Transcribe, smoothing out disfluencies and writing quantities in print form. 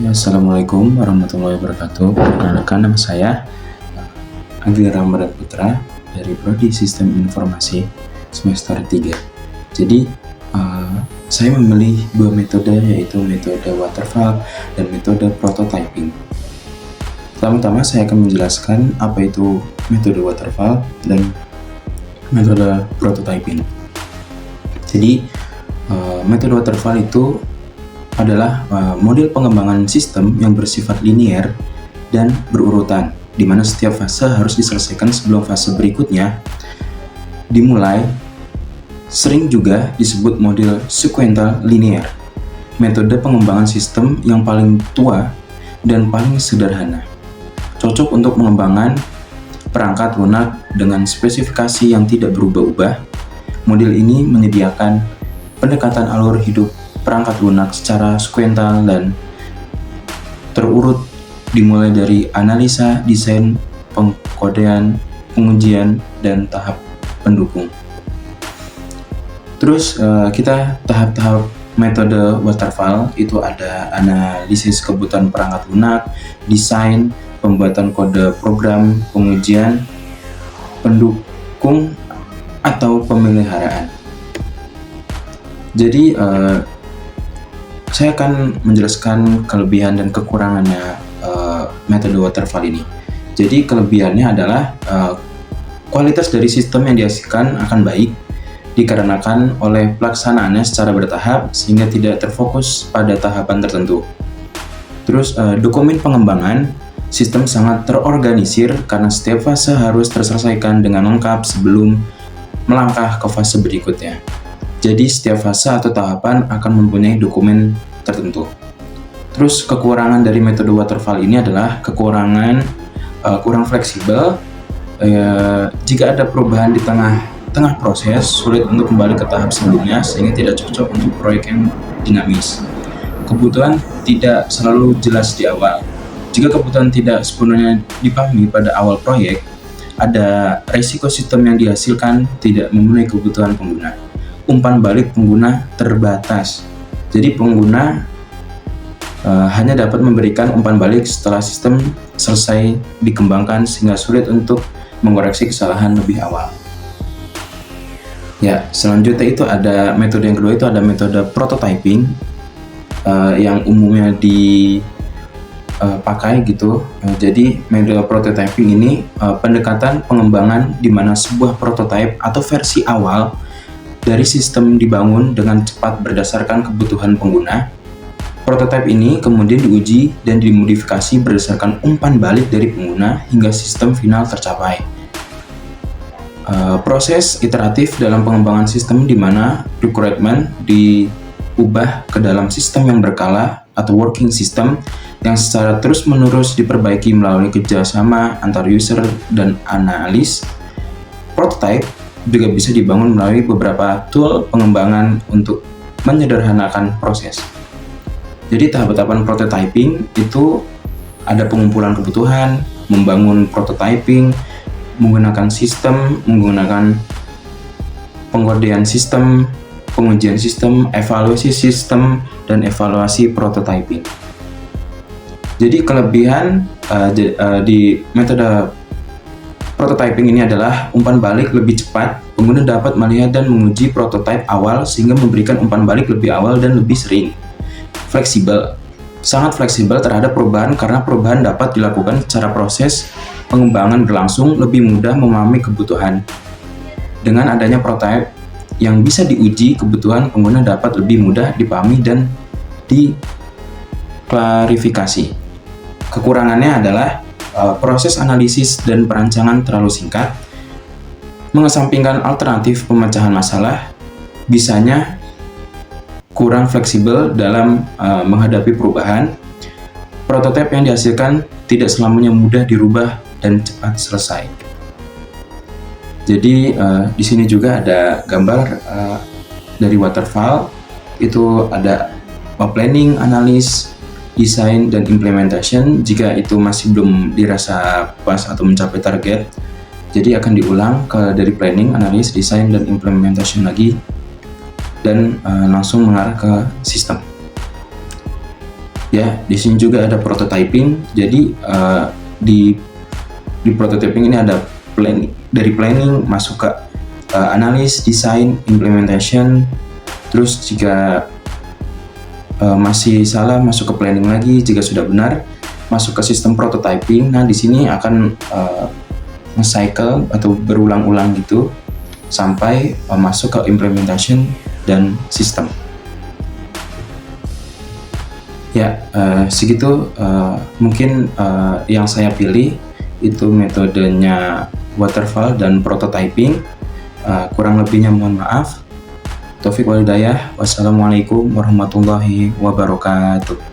Ya, Assalamualaikum warahmatullahi wabarakatuh. Perkenalkan, nama saya Agil Ramadan Putra dari Prodi Sistem Informasi semester 3. Jadi, saya memilih dua metode, yaitu metode waterfall dan metode prototyping. Pertama-tama saya akan menjelaskan apa itu metode waterfall dan metode prototyping. Jadi, metode waterfall itu adalah model pengembangan sistem yang bersifat linear dan berurutan, di mana setiap fase harus diselesaikan sebelum fase berikutnya dimulai. Sering juga disebut model sequential linear, metode pengembangan sistem yang paling tua dan paling sederhana. Cocok untuk pengembangan perangkat lunak dengan spesifikasi yang tidak berubah-ubah. Model ini menyediakan pendekatan alur hidup perangkat lunak secara sequential dan terurut, dimulai dari analisa, desain, pengkodean, pengujian, dan tahap pendukung. Terus kita tahap-tahap metode waterfall itu ada analisis kebutuhan perangkat lunak, desain, pembuatan kode program, pengujian, pendukung, atau pemeliharaan. Jadi saya akan menjelaskan kelebihan dan kekurangannya metode waterfall ini. Jadi kelebihannya adalah kualitas dari sistem yang dihasilkan akan baik dikarenakan oleh pelaksanaannya secara bertahap sehingga tidak terfokus pada tahapan tertentu. Terus dokumen pengembangan sistem sangat terorganisir karena setiap fase harus terselesaikan dengan lengkap sebelum melangkah ke fase berikutnya. Jadi setiap fase atau tahapan akan mempunyai dokumen tertentu. Terus kekurangan dari metode waterfall ini adalah kekurangan kurang fleksibel. Jika ada perubahan di tengah proses, sulit untuk kembali ke tahap sebelumnya sehingga tidak cocok untuk proyek yang dinamis. Kebutuhan tidak selalu jelas di awal. Jika kebutuhan tidak sepenuhnya dipahami pada awal proyek, ada risiko sistem yang dihasilkan tidak memenuhi kebutuhan pengguna. Umpan balik pengguna terbatas. Jadi pengguna hanya dapat memberikan umpan balik setelah sistem selesai dikembangkan sehingga sulit untuk mengoreksi kesalahan lebih awal. Ya, selanjutnya itu ada metode yang kedua, itu ada metode prototyping yang umumnya dipakai gitu. Jadi metode prototyping ini pendekatan pengembangan di mana sebuah prototipe atau versi awal dari sistem dibangun dengan cepat berdasarkan kebutuhan pengguna. Prototipe ini kemudian diuji dan dimodifikasi berdasarkan umpan balik dari pengguna hingga sistem final tercapai. Proses iteratif dalam pengembangan sistem di mana requirement diubah ke dalam sistem yang berkala atau working system yang secara terus-menerus diperbaiki melalui kerjasama antar user dan analis. Prototype juga bisa dibangun melalui beberapa tool pengembangan untuk menyederhanakan proses. Jadi tahap-tahapan prototyping itu ada pengumpulan kebutuhan, membangun prototyping, menggunakan sistem, menggunakan pengkodean sistem, pengujian sistem, evaluasi sistem, dan evaluasi prototyping. Jadi kelebihan di metode prototyping ini adalah umpan balik lebih cepat, pengguna dapat melihat dan menguji prototipe awal sehingga memberikan umpan balik lebih awal dan lebih sering. Fleksibel, sangat fleksibel terhadap perubahan karena perubahan dapat dilakukan secara proses pengembangan berlangsung, lebih mudah memahami kebutuhan. Dengan adanya prototipe yang bisa diuji, kebutuhan pengguna dapat lebih mudah dipahami dan diklarifikasi. Kekurangannya adalah proses analisis dan perancangan terlalu singkat, mengesampingkan alternatif pemecahan masalah, bisanya kurang fleksibel dalam menghadapi perubahan. Prototipe yang dihasilkan tidak selamanya mudah dirubah dan cepat selesai. Jadi di sini juga ada gambar dari waterfall, itu ada planning, analis, desain, dan implementation. Jika itu masih belum dirasa pas atau mencapai target, jadi akan diulang dari planning, analis, desain, dan implementation lagi, dan langsung mengarah ke sistem. Ya, di sini juga ada prototyping. Jadi di prototyping ini ada planning masuk ke analis, desain, implementation. Terus jika masih salah masuk ke planning lagi, jika sudah benar masuk ke sistem prototyping. Nah, di sini akan nge-cycle atau berulang-ulang gitu sampai masuk ke implementation dan sistem. Ya, segitu mungkin yang saya pilih itu metodenya waterfall dan prototyping. Kurang lebihnya mohon maaf. Taufik wal hidayah. Wassalamualaikum warahmatullahi wabarakatuh.